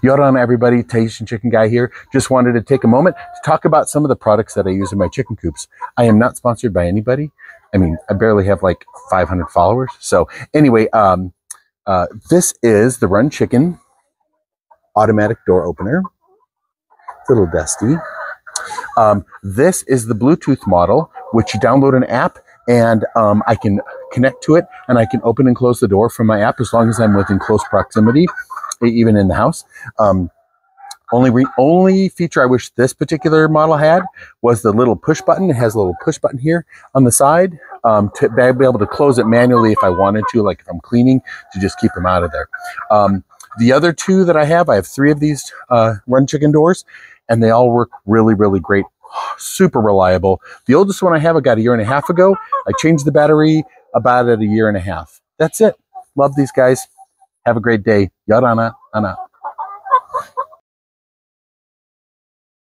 Yoran, everybody, Tahitian Chicken Guy here. Just wanted to take a moment to talk about some of the products that I use in my chicken coops. I am not sponsored by anybody. I mean, I barely have like 500 followers. So anyway, this is the Run Chicken automatic door opener. It's a little dusty. This is the Bluetooth model, which you download an app and I can connect to it and I can open and close the door from my app as long as I'm within close proximity, even in the house. Only feature I wish this particular model had was the little push button. It has a little push button here on the side to be able to close it manually if I wanted to, like if I'm cleaning, to just keep them out of there. The other two that I have 3 of these Run Chicken doors, and they all work really, really great. Super reliable. The oldest one I have, I got 1.5 years ago. I changed the battery about at 1.5 years. That's it. Love these guys. Have a great day. Yarana, Ana.